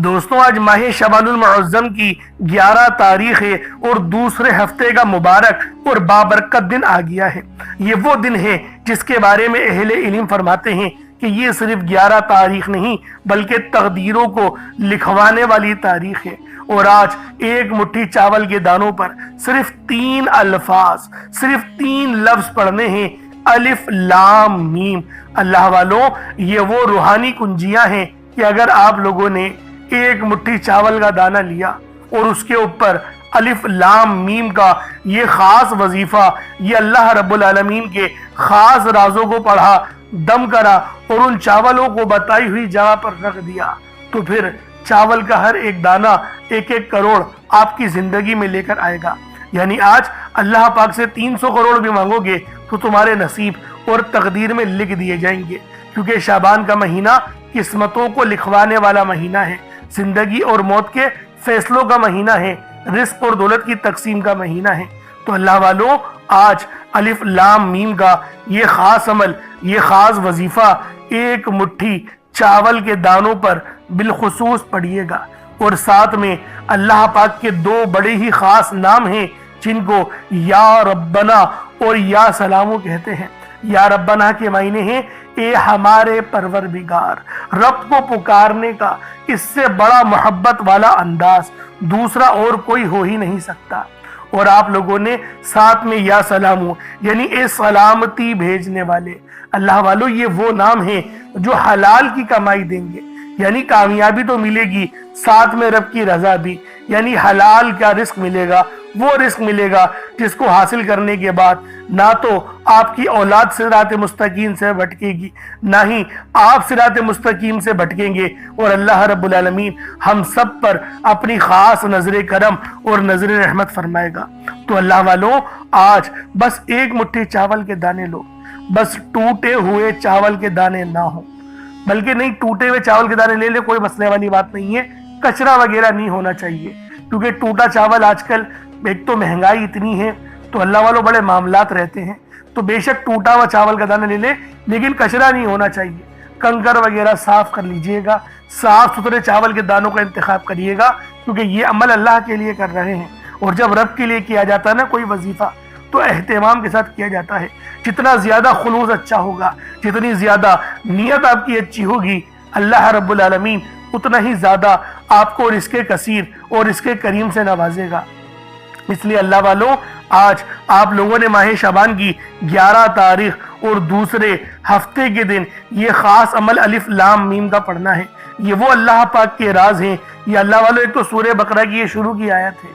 دوستوں آج ماہ شعبان المعظم کی 11 تاریخ ہے اور دوسرے ہفتے کا مبارک اور بابرکت دن آ گیا ہے۔ یہ وہ دن ہے جس کے بارے میں اہل علم فرماتے ہیں کہ یہ صرف 11 تاریخ نہیں بلکہ تقدیروں کو لکھوانے والی تاریخ ہے۔ اور آج ایک مٹھی چاول کے دانوں پر صرف 3 الفاظ، صرف 3 لفظ پڑھنے ہیں، الف لام میم۔ اللہ والوں، یہ وہ روحانی کنجیاں ہیں کہ اگر آپ لوگوں نے ایک مٹھی چاول کا دانہ لیا اور اس کے اوپر الف لام میم کا یہ خاص وظیفہ، یہ اللہ رب العالمین کے خاص رازوں کو پڑھا، دم کرا اور ان چاولوں کو بتائی ہوئی جگہ پر رکھ دیا، تو پھر چاول کا ہر ایک دانہ 1-1 کروڑ آپ کی زندگی میں لے کر آئے گا۔ یعنی آج اللہ پاک سے 300 کروڑ بھی مانگو گے تو تمہارے نصیب اور تقدیر میں لکھ دیے جائیں گے، کیونکہ شعبان کا مہینہ قسمتوں کو لکھوانے والا مہینہ ہے، زندگی اور موت کے فیصلوں کا مہینہ ہے، رزق اور دولت کی تقسیم کا مہینہ ہے۔ تو اللہ والوں، آج الف لام میم کا یہ خاص عمل، یہ خاص وظیفہ ایک مٹھی چاول کے دانوں پر بالخصوص پڑھیے گا، اور ساتھ میں اللہ پاک کے 2 بڑے ہی خاص نام ہیں جن کو یا ربنا اور یا سلامو کہتے ہیں۔ یا ربنا کے معنی ہیں اے ہمارے پروردگار۔ رب کو پکارنے کا اس سے بڑا محبت والا انداز دوسرا اور کوئی ہو ہی نہیں سکتا۔ اور آپ لوگوں نے ساتھ میں یا سلامو یعنی اے سلامتی بھیجنے والے۔ اللہ والوں، یہ وہ نام ہیں جو حلال کی کمائی دیں گے، یعنی کامیابی تو ملے گی، ساتھ میں رب کی رضا بھی، یعنی حلال کا رزق ملے گا، وہ رزق ملے گا جس کو حاصل کرنے کے بعد نہ تو آپ کی اولاد صراط مستقیم سے بھٹکے گی، نہ ہی آپ صراط مستقیم سے بھٹکیں گے، اور اللہ رب العالمین ہم سب پر اپنی خاص نظر کرم اور نظر رحمت فرمائے گا۔ تو اللہ والوں، آج بس ایک مٹھی چاول کے دانے لو، بس ٹوٹے ہوئے چاول کے دانے نہ ہوں، بلکہ نہیں ٹوٹے ہوئے چاول کے دانے لے لے، کوئی مسئلے والی بات نہیں ہے، کچرا وغیرہ نہیں ہونا چاہیے، کیونکہ ٹوٹا چاول آج کل ایک تو مہنگائی اتنی ہے تو اللہ والوں بڑے معاملات رہتے ہیں، تو بے شک ٹوٹا ہوا چاول کا دانہ لے لے، لیکن کچرا نہیں ہونا چاہیے، کنکر وغیرہ صاف کر لیجئے گا، صاف ستھرے چاول کے دانوں کا انتخاب کریے گا، کیونکہ یہ عمل اللہ کے لیے کر رہے ہیں، اور جب رب کے لیے کیا جاتا ہے نا کوئی وظیفہ تو اہتمام کے ساتھ کیا جاتا ہے۔ جتنا زیادہ خلوص اچھا ہوگا، جتنی زیادہ نیت آپ کی اچھی ہوگی، اللہ رب العالمین اتنا ہی زیادہ آپ کو رزق کثیر اور رزق کریم سے نوازے گا۔ اس لیے اللہ والوں، آج آپ لوگوں نے ماہ شعبان کی 11 تاریخ اور دوسرے ہفتے کے دن یہ خاص عمل الف لام میم کا پڑھنا ہے۔ یہ وہ اللہ پاک کے راز ہیں۔ یہ اللہ والوں، ایک تو سورہ بقرہ کی یہ شروع کی آیت ہے،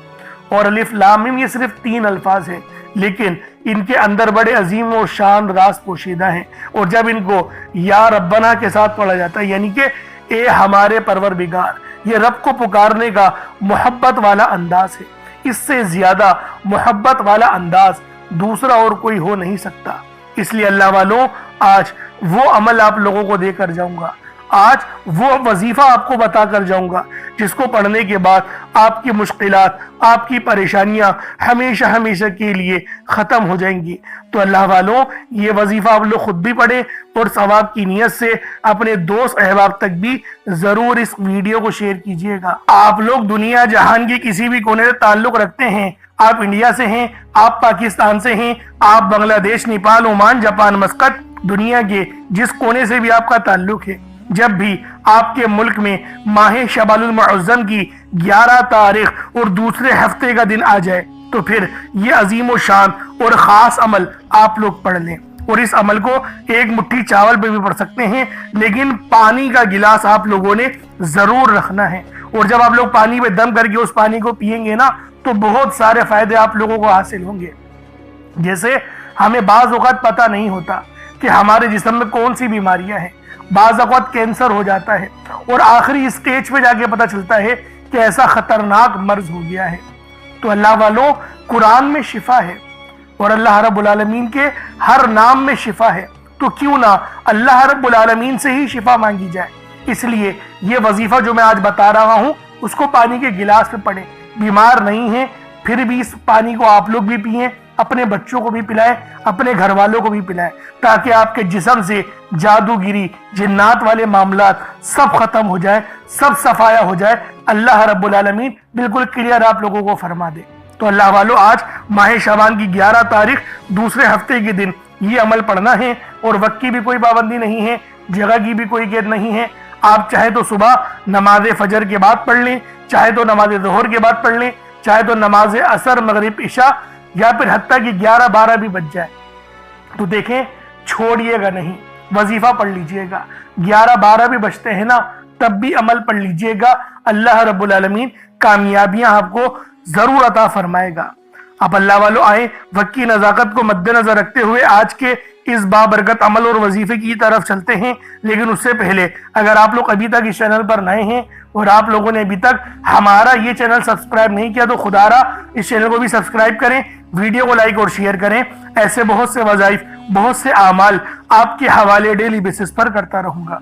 اور الف لام میم یہ صرف 3 الفاظ ہیں، لیکن ان کے اندر بڑے عظیم و شان راز پوشیدہ ہیں، اور جب ان کو یا ربنا کے ساتھ پڑھا جاتا ہے، یعنی کہ اے ہمارے پروردگار، یہ رب کو پکارنے کا محبت والا انداز ہے۔ اس سے زیادہ محبت والا انداز دوسرا اور کوئی ہو نہیں سکتا۔ اس لیے اللہ والوں، آج وہ عمل آپ لوگوں کو دے کر جاؤں گا، آج وہ وظیفہ آپ کو بتا کر جاؤں گا جس کو پڑھنے کے بعد آپ کی مشکلات، آپ کی پریشانیاں ہمیشہ ہمیشہ کے لیے ختم ہو جائیں گی۔ تو اللہ والوں، یہ وظیفہ آپ لوگ خود بھی پڑھیں، اور ثواب کی نیت سے اپنے دوست احباب تک بھی ضرور اس ویڈیو کو شیئر کیجئے گا۔ آپ لوگ دنیا جہان کے کسی بھی کونے سے تعلق رکھتے ہیں، آپ انڈیا سے ہیں، آپ پاکستان سے ہیں، آپ بنگلہ دیش، نیپال، عمان، جاپان، مسقط، دنیا کے جس کونے سے بھی آپ کا تعلق ہے، جب بھی آپ کے ملک میں ماہ شعبان المعظم کی 11 تاریخ اور دوسرے ہفتے کا دن آ جائے تو پھر یہ عظیم و شان اور خاص عمل آپ لوگ پڑھ لیں، اور اس عمل کو ایک مٹھی چاول پہ بھی پڑھ سکتے ہیں، لیکن پانی کا گلاس آپ لوگوں نے ضرور رکھنا ہے، اور جب آپ لوگ پانی پہ دم کر کے اس پانی کو پیئیں گے نا تو بہت سارے فائدے آپ لوگوں کو حاصل ہوں گے۔ جیسے ہمیں بعض اوقات پتہ نہیں ہوتا کہ ہمارے جسم میں کون سی بیماریاں ہیں، بعض اوقات کینسر ہو جاتا ہے، اور آخری اسٹیج پہ جا کے پتہ چلتا ہے کہ ایسا خطرناک مرض ہو گیا ہے۔ تو اللہ والوں، قرآن میں شفا ہے، اور اللہ رب العالمین کے ہر نام میں شفا ہے، تو کیوں نہ اللہ رب العالمین سے ہی شفا مانگی جائے۔ اس لیے یہ وظیفہ جو میں آج بتا رہا ہوں اس کو پانی کے گلاس پہ پڑھیں، بیمار نہیں ہیں پھر بھی اس پانی کو آپ لوگ بھی پئیں، اپنے بچوں کو بھی پلائیں، اپنے گھر والوں کو بھی پلائیں، تاکہ آپ کے جسم سے جادوگری، جنات والے معاملات سب ختم ہو جائے، سب صفایا ہو جائے۔ اللہ رب العالمین بالکل کلیئر آپ لوگوں کو فرما دے۔ تو اللہ والو، آج ماہ شعبان کی 11 تاریخ دوسرے ہفتے کے دن یہ عمل پڑھنا ہے، اور وقت کی بھی کوئی پابندی نہیں ہے، جگہ کی بھی کوئی قید نہیں ہے۔ آپ چاہے تو صبح نماز فجر کے بعد پڑھ لیں، چاہے تو نماز ظہر کے بعد پڑھ لیں، چاہے تو نماز عصر، مغرب، عشاء، یا پھر حتیٰ کہ 11-12 بھی بج جائے تو دیکھیں چھوڑیے گا نہیں، وظیفہ پڑھ لیجئے گا۔ 11-12 بھی بجتے ہیں نا، تب بھی عمل پڑھ لیجئے گا، اللہ رب العالمین کامیابیاں آپ کو ضرور عطا فرمائے گا۔ اب اللہ والو آئیں، وقت کی نزاکت کو مد نظر رکھتے ہوئے آج کے اس بابرکت عمل اور وظیفے کی طرف چلتے ہیں۔ لیکن اس سے پہلے اگر آپ لوگ ابھی تک اس چینل پر نئے ہیں اور آپ لوگوں نے ابھی تک ہمارا یہ چینل سبسکرائب نہیں کیا، تو خدا را اس چینل کو بھی سبسکرائب کریں، ویڈیو کو لائک اور شیئر کریں۔ ایسے بہت سے وظائف، بہت سے اعمال آپ کے حوالے ڈیلی بیسس پر کرتا رہوں گا۔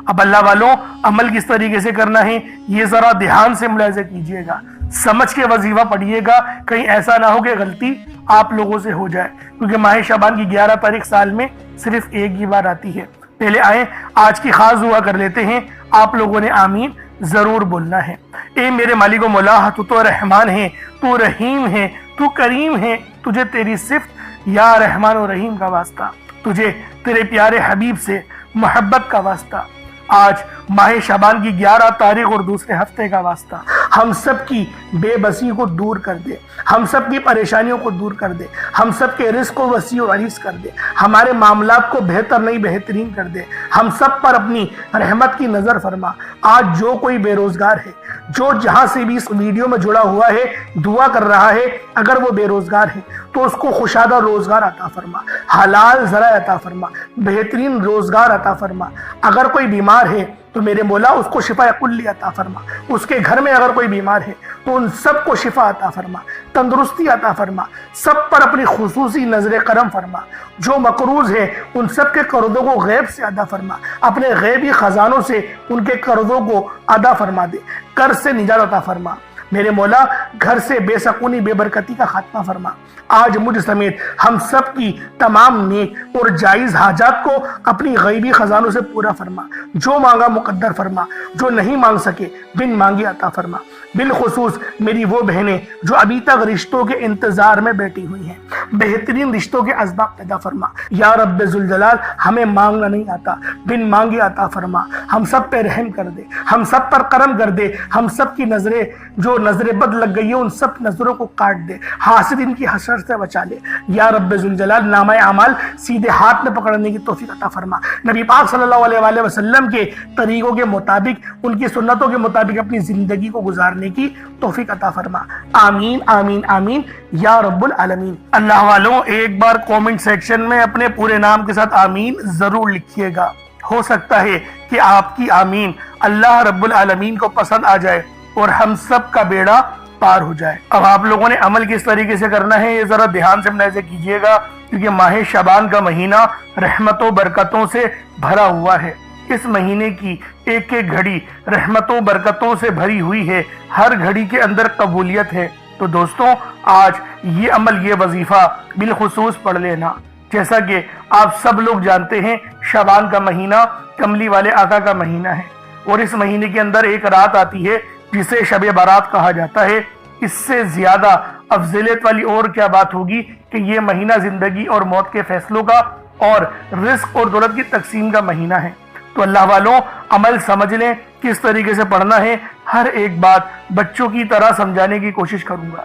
اب اللہ والوں، عمل کس طریقے سے کرنا ہے یہ ذرا دھیان سے ملاحظہ کیجئے گا، سمجھ کے وظیفہ پڑھیے گا، کہیں ایسا نہ ہو کہ غلطی آپ لوگوں سے ہو جائے، کیونکہ ماہ شعبان کی 11 تاریخ سال میں صرف ایک ہی بار آتی ہے۔ پہلے آئیں آج کی خاص دعا کر لیتے ہیں، آپ لوگوں نے آمین ضرور بولنا ہے۔ اے میرے مالک و مولا، تو رحمان ہے، تو رحیم ہے، تو کریم ہے، تجھے تیری صفت یا رحمان و رحیم کا واسطہ، تجھے تیرے پیارے حبیب سے محبت کا واسطہ، آج ماہ شعبان کی 11 تاریخ اور دوسرے ہفتے کا واسطہ، ہم سب کی بے بسی کو دور کر دے، ہم سب کی پریشانیوں کو دور کر دے، ہم سب کے رزق کو وسیع و عریض کر دے، ہمارے معاملات کو بہتر نہیں بہترین کر دے، ہم سب پر اپنی رحمت کی نظر فرما۔ آج جو کوئی بے روزگار ہے، جو جہاں سے بھی اس ویڈیو میں جڑا ہوا ہے، دعا کر رہا ہے، اگر وہ بے روزگار ہے تو اس کو خوشادہ روزگار عطا فرما، حلال ذرائع عطا فرما، بہترین روزگار عطا فرما۔ اگر کوئی بیمار ہے تو میرے مولا اس کو شفا کلی عطا فرما، اس کے گھر میں اگر کوئی بیمار ہے تو ان سب کو شفا عطا فرما، تندرستی عطا فرما، سب پر اپنی خصوصی نظر کرم فرما۔ جو مقروض ہے ان سب کے قرضوں کو غیب سے ادا فرما، اپنے غیبی خزانوں سے ان کے قرضوں کو ادا فرما دے، قرض سے نجات عطا فرما۔ میرے مولا گھر سے بے سکونی، بے برکتی کا خاتمہ فرما۔ آج مجھ سمیت ہم سب کی تمام نیک اور جائز حاجات کو اپنی غیبی خزانوں سے پورا فرما، جو مانگا مقدر فرما، جو نہیں مانگ سکے بن مانگے عطا فرما۔ بالخصوص میری وہ بہنیں جو ابھی تک رشتوں کے انتظار میں بیٹھی ہوئی ہیں، بہترین رشتوں کے اسباب پیدا فرما۔ یا رب ذوالجلال، ہمیں مانگنا نہیں آتا، بن مانگے عطا فرما۔ ہم سب پہ رحم کر دے، ہم سب پر کرم کر دے، ہم سب کی نظریں جو نظر بد لگ گئی ہیں ان سب نظروں کو کاٹ دے، حاسد ان کی حسرت سے بچا لے۔ یا رب ذوالجلال، نامہ اعمال سیدھے ہاتھ میں پکڑنے کی توفیق عطا فرما۔ نبی پاک صلی اللہ علیہ وآلہ وسلم کے طریقوں کے مطابق، ان کی سنتوں کے مطابق اپنی زندگی کو گزارنے کی توفیق عطا فرما۔ آمین آمین آمین یا رب العالمین۔ اللہ والوں، ایک بار کومنٹ سیکشن میں اپنے پورے نام کے ساتھ آمین ضرور لکھیے گا، ہو سکتا ہے کہ آپ کی آمین اللہ رب العالمین کو پسند آ جائے اور ہم سب کا بیڑا پار ہو جائے۔ اب آپ لوگوں نے عمل کس طریقے سے کرنا ہے یہ ذرا دھیان سے ملاحظہ کیجئے گا، کیونکہ ماہ شعبان کا مہینہ رحمتوں برکتوں سے بھرا ہوا ہے۔ اس مہینے کی ایک ایک گھڑی رحمتوں برکتوں سے بھری ہوئی ہے، ہر گھڑی کے اندر قبولیت ہے۔ تو دوستوں، آج یہ عمل، یہ وظیفہ بالخصوص پڑھ لینا۔ جیسا کہ آپ سب لوگ جانتے ہیں، شعبان کا مہینہ کملی والے آقا کا مہینہ ہے، اور اس مہینے کے اندر ایک رات آتی ہے جسے شب برات کہا جاتا ہے۔ اس سے زیادہ افضلیت والی اور کیا بات ہوگی کہ یہ مہینہ زندگی اور موت کے فیصلوں کا اور رزق اور دولت کی تقسیم کا مہینہ ہے۔ تو اللہ والوں، عمل سمجھ لیں کس طریقے سے پڑھنا ہے۔ ہر ایک بات بچوں کی طرح سمجھانے کی کوشش کروں گا۔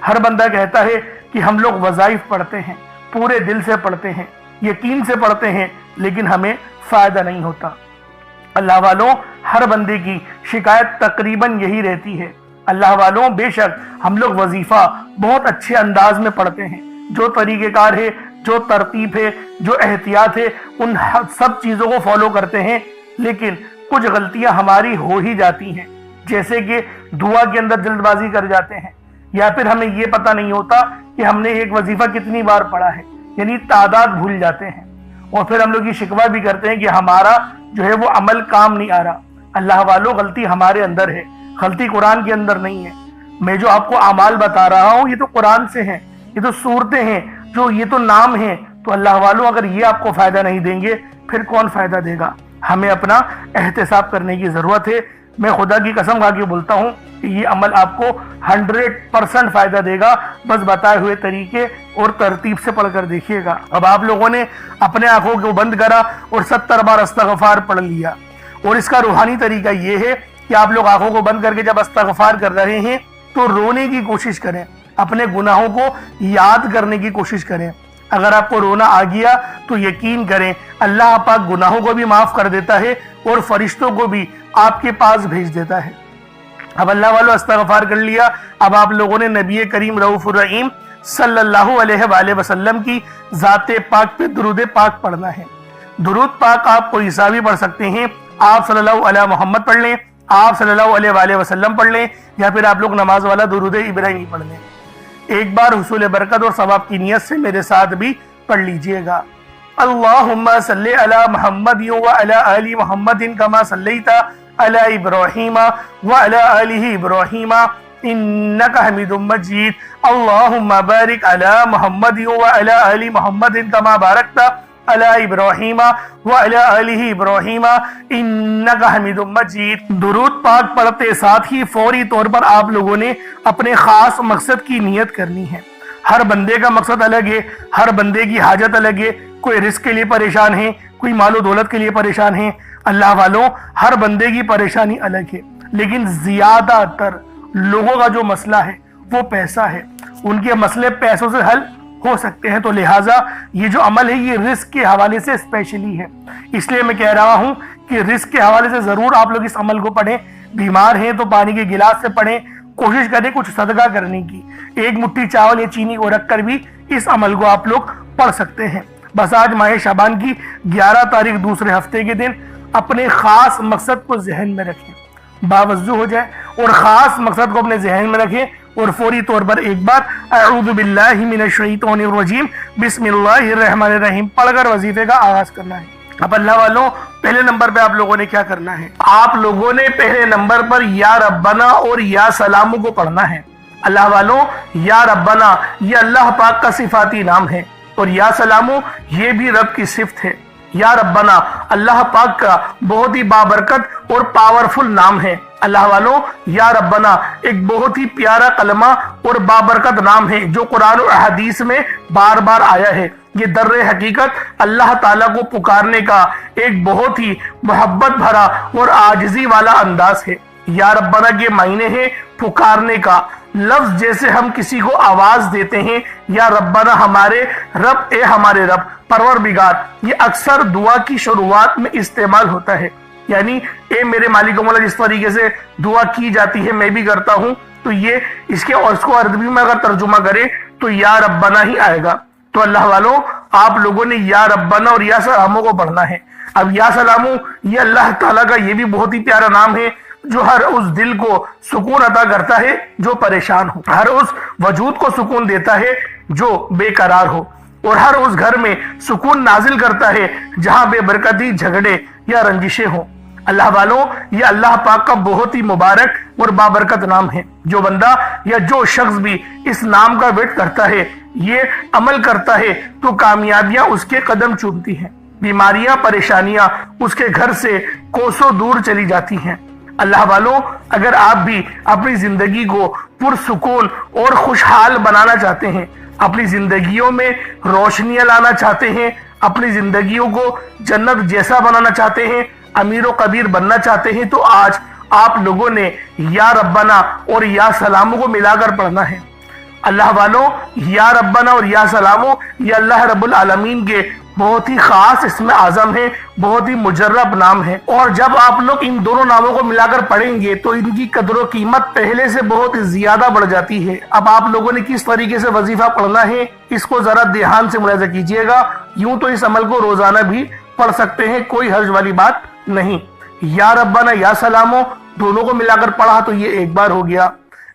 ہر بندہ کہتا ہے کہ ہم لوگ وظائف پڑھتے ہیں، پورے دل سے پڑھتے ہیں، یقین سے پڑھتے ہیں، لیکن ہمیں فائدہ نہیں ہوتا۔ اللہ والوں، ہر بندے کی شکایت تقریباً یہی رہتی ہے۔ اللہ والوں، بے شک ہم لوگ وظیفہ بہت اچھے انداز میں پڑھتے ہیں، جو طریقہ کار ہے، جو ترتیب ہے، جو احتیاط ہے، ان سب چیزوں کو فالو کرتے ہیں، لیکن کچھ غلطیاں ہماری ہو ہی جاتی ہیں، جیسے کہ دعا کے اندر جلد بازی کر جاتے ہیں، یا پھر ہمیں یہ پتہ نہیں ہوتا کہ ہم نے ایک وظیفہ کتنی بار پڑھا ہے، یعنی تعداد بھول جاتے ہیں، اور پھر ہم لوگ یہ شکوہ بھی کرتے ہیں کہ ہمارا جو ہے وہ عمل کام نہیں آ رہا۔ اللہ والوں، غلطی ہمارے اندر ہے، غلطی قرآن کے اندر نہیں ہے۔ میں جو آپ کو اعمال بتا رہا ہوں یہ تو قرآن سے ہیں، یہ تو صورتیں ہیں، جو یہ تو نام ہیں، تو اللہ والوں اگر یہ آپ کو فائدہ نہیں دیں گے پھر کون فائدہ دے گا؟ ہمیں اپنا احتساب کرنے کی ضرورت ہے۔ میں خدا کی قسم کھا کے بولتا ہوں کہ یہ عمل آپ کو 100% فائدہ دے گا، بس بتائے ہوئے طریقے اور ترتیب سے پڑھ کر دیکھیے گا۔ اب آپ لوگوں نے اپنے آنکھوں کو بند کرا اور 70 بار استغفار پڑھ لیا، اور اس کا روحانی طریقہ یہ ہے کہ آپ لوگ آنکھوں کو بند کر کے جب استغفار کر رہے ہیں تو رونے کی کوشش کریں، اپنے گناہوں کو یاد کرنے کی کوشش کریں۔ اگر آپ کو رونا آ گیا تو یقین کریں اللہ پاک گناہوں کو بھی معاف کر دیتا ہے اور فرشتوں کو بھی آپ کے پاس بھیج دیتا ہے۔ اب اللہ والوں استغفار کر لیا، اب آپ لوگوں نے نبی کریم رؤوف الرحیم صلی اللہ علیہ وآلہ وسلم کی ذات پاک پہ درود پاک پڑھنا ہے۔ درود پاک آپ کوئی سا بھی پڑھ سکتے ہیں، آپ صلی اللہ علیہ محمد پڑھ لیں، آپ صلی اللہ علیہ وآلہ وسلم پڑھ لیں، یا پھر آپ لوگ نماز والا درود ابراہیمی پڑھ لیں۔ ایک بار حصول برکت اور ثواب کی نیت سے میرے ساتھ بھی پڑھ لیجئے گا۔ اللہم صلی علی محمد وعلی آل محمد کما صلیت علی ابراہیم وعلی آل ابراہیم انکا حمید مجید۔ اللہم بارک علی محمد وعلی آل محمد کما بارکت علی ابراہیم وعلی آل ابراہیم انکا حمید مجید۔ درود پاک پڑھتے ساتھ ہی فوری طور پر آپ لوگوں نے اپنے خاص مقصد کی نیت کرنی ہے۔ ہر بندے کا مقصد الگ ہے، ہر بندے کی حاجت الگ ہے، کوئی رزق کے لیے پریشان ہے، کوئی مال و دولت کے لیے پریشان ہے۔ اللہ والوں ہر بندے کی پریشانی الگ ہے، لیکن زیادہ تر لوگوں کا جو مسئلہ ہے وہ پیسہ ہے، ان کے مسئلے پیسوں سے حل ہو سکتے ہیں، تو لہٰذا یہ جو عمل ہے یہ رزق کے حوالے سے اسپیشلی ہے۔ اس لیے میں کہہ رہا ہوں کہ رزق کے حوالے سے ضرور آپ لوگ اس عمل کو پڑھیں، بیمار ہیں تو پانی کے گلاس سے پڑھیں، کوشش کریں کچھ صدقہ کرنے کی، ایک مٹھی چاول یا چینی کو رکھ کر بھی اس عمل کو آپ لوگ پڑھ سکتے ہیں۔ بس آج ماہ شعبان کی 11 تاریخ دوسرے ہفتے کے دن اپنے خاص مقصد کو ذہن میں رکھیں، باوضو ہو جائے اور خاص مقصد کو اپنے ذہن میں رکھیں، اور فوری طور پر ایک بار اعوذ باللہ من الشیطان الرجیم بسم اللہ الرحمن الرحیم پڑھ کر وظیفے کا آغاز کرنا ہے۔ اب اللہ والوں پہلے نمبر پہ آپ لوگوں نے کیا کرنا ہے؟ آپ لوگوں نے پہلے نمبر پر یا ربنا اور یا سلامو کو پڑھنا ہے۔ اللہ والوں یا ربنا یہ اللہ پاک کا صفاتی نام ہے، اور یا سلامو یہ بھی رب کی صفت ہے۔ یا ربنا اللہ پاک کا بہت ہی بابرکت اور پاورفل نام ہے۔ اللہ والوں یا ربنا ایک بہت ہی پیارا کلمہ اور بابرکت نام ہے جو قرآن و احادیث میں بار بار آیا ہے۔ یہ در حقیقت اللہ تعالیٰ کو پکارنے کا ایک بہت ہی محبت بھرا اور عاجزی والا انداز ہے۔ یا ربنا کے معنی ہے پکارنے کا، لفظ جیسے ہم کسی کو آواز دیتے ہیں یا ربنا ہمارے رب، اے ہمارے رب، پروردگار، یہ اکثر دعا کی شروعات میں استعمال ہوتا ہے، یعنی اے میرے مالک و مولا جس طریقے سے دعا کی جاتی ہے میں بھی کرتا ہوں، تو یہ اس کو عربی میں اگر ترجمہ کرے تو یا ربنا ہی آئے گا۔ تو اللہ والوں آپ لوگوں نے یا ربنا اور یا سلامو کو پڑھنا ہے۔ اب یا سلامو یہ اللہ تعالیٰ کا یہ بھی بہت ہی پیارا نام ہے جو ہر اس دل کو سکون عطا کرتا ہے جو پریشان ہو، ہر اس وجود کو سکون دیتا ہے جو بے قرار ہو، اور ہر اس گھر میں سکون نازل کرتا ہے جہاں بے برکتی، جھگڑے یا رنجشیں ہوں۔ اللہ والوں یہ اللہ پاک کا بہت ہی مبارک اور بابرکت نام ہے۔ جو بندہ یا جو شخص بھی اس نام کا ویٹ کرتا ہے، یہ عمل کرتا ہے، تو کامیابیاں اس کے قدم چومتی ہیں، بیماریاں، پریشانیاں اس کے گھر سے کوسوں دور چلی جاتی ہیں۔ اللہ والوں اگر آپ بھی اپنی زندگی کو پرسکون اور خوشحال بنانا چاہتے ہیں، اپنی زندگیوں میں روشنیاں لانا چاہتے ہیں، اپنی زندگیوں کو جنت جیسا بنانا چاہتے ہیں، امیر و کبیر بننا چاہتے ہیں، تو آج آپ لوگوں نے یا ربنا اور یا سلامو کو ملا کر پڑھنا ہے۔ اللہ والوں یا ربنا اور یا سلامو یہ اللہ رب العالمین کے بہت ہی خاص اسم اعظم ہے، بہت ہی مجرب نام ہے، اور جب آپ لوگ ان دونوں ناموں کو ملا کر پڑھیں گے تو ان کی قدر و قیمت پہلے سے بہت زیادہ بڑھ جاتی ہے۔ اب آپ لوگوں نے کس طریقے سے وظیفہ پڑھنا ہے اس کو ذرا دھیان سے ملاحظہ کیجئے گا۔ یوں تو اس عمل کو روزانہ بھی پڑھ سکتے ہیں، کوئی حرج والی بات نہیں۔ یا ربنا یا سلامو دونوں کو ملا کر پڑھا تو یہ ایک بار ہو گیا،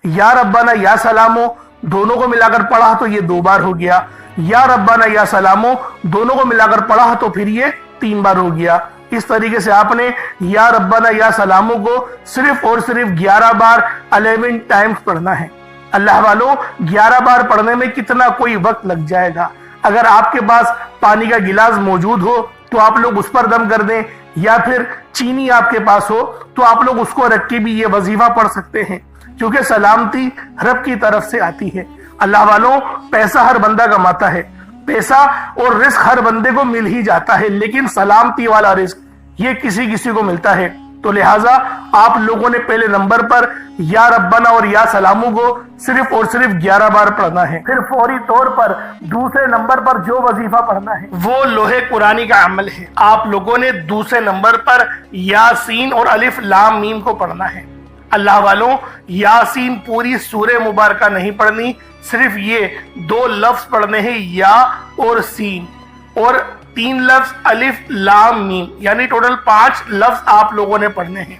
یا ربنا یا سلامو دونوں کو ملا کر پڑھا تو یہ 2 بار ہو گیا، یا ربنا یا سلامو دونوں کو ملا کر پڑھا تو پھر یہ 3 بار ہو گیا۔ اس طریقے سے آپ نے یا ربنا یا سلامو کو صرف اور صرف 11 بار 11 ٹائمز پڑھنا ہے۔ اللہ والوں 11 بار پڑھنے میں کتنا کوئی وقت لگ جائے گا؟ اگر آپ کے پاس پانی کا گلاس موجود ہو تو آپ لوگ اس پر دم کر دیں، یا پھر چینی آپ کے پاس ہو تو آپ لوگ اس کو رکھ کے بھی یہ وظیفہ پڑھ سکتے ہیں، کیونکہ سلامتی رب کی طرف سے آتی ہے۔ اللہ والوں پیسہ ہر بندہ کماتا ہے، پیسہ اور رزق ہر بندے کو مل ہی جاتا ہے، لیکن سلامتی والا رزق یہ کسی کسی کو ملتا ہے۔ تو لہٰذا آپ لوگوں نے پہلے نمبر پر یا ربنا اور یا سلامو کو صرف اور صرف 11 بار پڑھنا ہے۔ پھر فوری طور پر دوسرے نمبر پر جو وظیفہ پڑھنا ہے وہ لوح قرآنی کا عمل ہے۔ آپ لوگوں نے دوسرے نمبر پر یاسین اور الف لام میم کو پڑھنا ہے۔ اللہ والوں یاسین پوری سورہ مبارکہ نہیں پڑھنی، صرف یہ 2 لفظ پڑھنے ہیں، یا اور سین، اور 3 لفظ الف لام میم، یعنی ٹوٹل 5 لفظ آپ لوگوں نے پڑھنے ہیں۔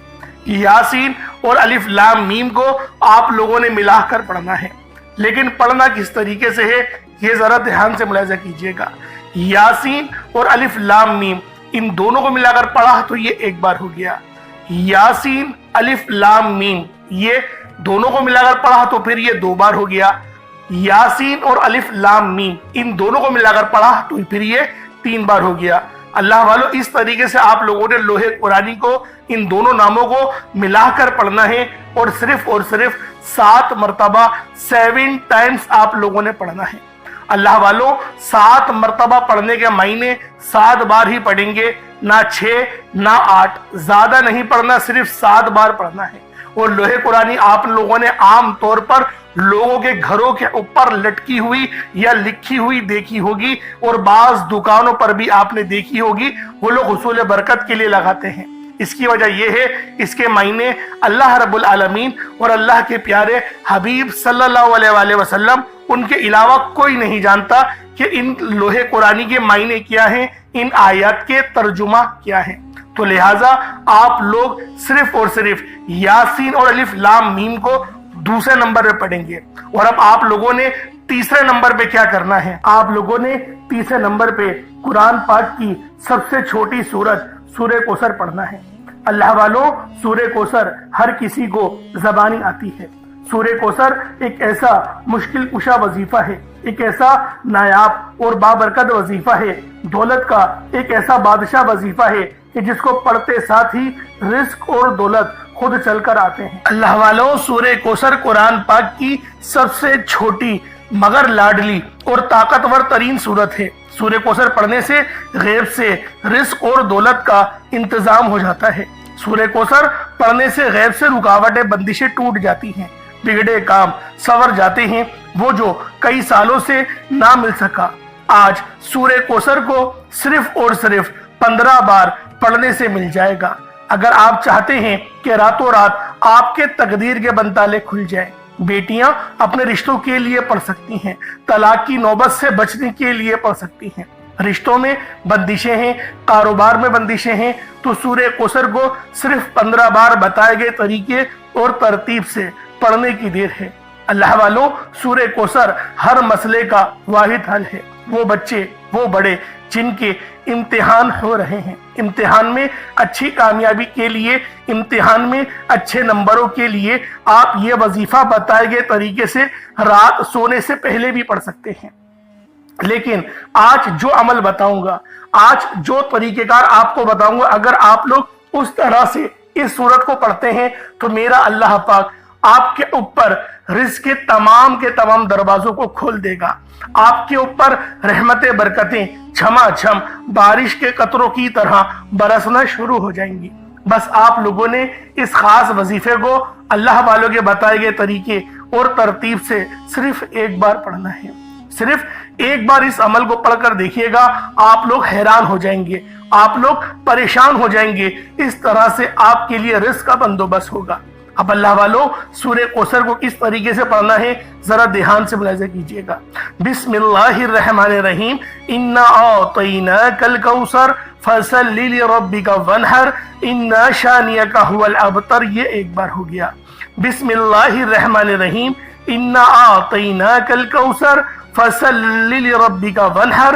یاسین اور الف لام میم کو آپ لوگوں نے ملا کر پڑھنا ہے، لیکن پڑھنا کس طریقے سے ہے یہ ذرا دھیان سے ملاحظہ کیجئے گا۔ یاسین اور الف لام میم ان دونوں کو ملا کر پڑھا تو یہ 1 بار ہو گیا، یاسین الف لام میم یہ دونوں کو ملا کر پڑھا تو پھر یہ 2 بار ہو گیا، یاسین اور الف لام میم ان دونوں کو ملا کر پڑھا تو پھر یہ 3 بار ہو گیا۔ اللہ والوں اس طریقے سے آپ لوگوں نے لوح قرآنی کو ان دونوں ناموں کو ملا کر پڑھنا ہے، اور صرف 7 مرتبہ 7 ٹائمز آپ لوگوں نے پڑھنا ہے۔ اللہ والوں 7 مرتبہ پڑھنے کے معنی 7 بار ہی پڑھیں گے، نہ 6 نہ 8، زیادہ نہیں پڑھنا، صرف 7 بار پڑھنا ہے۔ اور لوح قرآنی آپ لوگوں نے عام طور پر لوگوں کے گھروں کے اوپر لٹکی ہوئی یا لکھی ہوئی دیکھی ہوگی، اور بعض دکانوں پر بھی آپ نے دیکھی ہوگی، وہ لوگ حصول برکت کے لیے لگاتے ہیں۔ اس کی وجہ یہ ہے اس کے معنی اللہ رب العالمین اور اللہ کے پیارے حبیب صلی اللہ علیہ وآلہ وسلم ان کے علاوہ کوئی نہیں جانتا کہ ان لوح قرآنی کے معنی کیا ہیں، ان آیات کے ترجمہ کیا ہیں۔ تو لہٰذا آپ لوگ صرف اور صرف یاسین اور الف لام میم کو دوسرے نمبر پہ پڑھیں گے۔ اور اب آپ لوگوں نے تیسرے نمبر پہ کیا کرنا ہے؟ آپ لوگوں نے تیسرے نمبر پہ قرآن پاک کی سب سے چھوٹی سورت سورہ کوثر پڑھنا ہے۔ اللہ والوں سورہ کوثر ہر کسی کو زبانی آتی ہے۔ سورہ کوثر ایک ایسا مشکل کشا وظیفہ ہے، ایک ایسا نایاب اور بابرکت وظیفہ ہے، دولت کا ایک ایسا بادشاہ وظیفہ ہے کہ جس کو پڑھتے ساتھ ہی رزق اور دولت خود چل کر آتے ہیں۔ اللہ والوں سورہ کوثر قرآن پاک کی سب سے چھوٹی مگر لاڈلی اور طاقتور ترین سورت ہے۔ سورہ کوثر پڑھنے سے غیب سے رزق اور دولت کا انتظام ہو جاتا ہے۔ سورہ کوثر پڑھنے سے غیب سے رکاوٹیں بندشیں ٹوٹ جاتی ہیں، بگڑے کام سنور جاتے ہیں، وہ جو کئی سالوں سے نہ مل سکا آج سورہ کوثر کو صرف اور صرف 15 بار پڑھنے سے مل جائے گا۔ اگر آپ چاہتے ہیں کہ راتوں رات آپ کے تقدیر کے بنتالے کھل جائیں، بیٹیاں اپنے رشتوں کے لیے پڑھ سکتی ہیں، طلاق کی نوبت سے بچنے کے لیے پڑھ سکتی ہیں، رشتوں میں بندشیں ہیں، کاروبار میں بندشیں ہیں، تو سورہ کوثر کو صرف 15 بار بتائے گئے طریقے اور ترتیب سے پڑھنے کی دیر ہے۔ اللہ والوں سورہ کوثر ہر مسئلے کا واحد حل ہے۔ وہ بچے وہ بڑے جن کے امتحان ہو رہے ہیں، امتحان میں اچھی کامیابی کے لیے، امتحان میں اچھے نمبروں کے لیے آپ یہ وظیفہ بتائے گئے طریقے سے رات سونے سے پہلے بھی پڑھ سکتے ہیں۔ لیکن آج جو عمل بتاؤں گا، آج جو طریقہ کار آپ کو بتاؤں گا، اگر آپ لوگ اس طرح سے اس سورت کو پڑھتے ہیں تو میرا اللہ پاک آپ کے اوپر رزق کے تمام دروازوں کو کھول دے گا۔ آپ کے اوپر رحمتیں برکتیں چھما چھم بارش کے قطروں کی طرح برسنا شروع ہو جائیں گی۔ بس آپ لوگوں نے اس خاص وظیفے کو اللہ والوں کے بتائے گئے طریقے اور ترتیب سے صرف 1 بار پڑھنا ہے۔ صرف 1 بار اس عمل کو پڑھ کر دیکھیے گا، آپ لوگ حیران ہو جائیں گے، آپ لوگ پریشان ہو جائیں گے، اس طرح سے آپ کے لیے رزق کا بندوبست ہوگا۔ اب اللہ والوں سورہ کوثر کو کس طریقے سے پڑھنا ہے ذرا دھیان سے ملاحظہ کیجئے گا۔ بسم اللہ الرحمن الرحیم، انا اعطیناک الکوثر فصل لربک وانحر ان شانئک هو الابتر، یہ 1 بار ہو گیا۔ بسم اللہ الرحمن الرحیم، انا اعطیناک الکوثر فصل لربک وانحر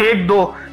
1, 2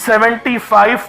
75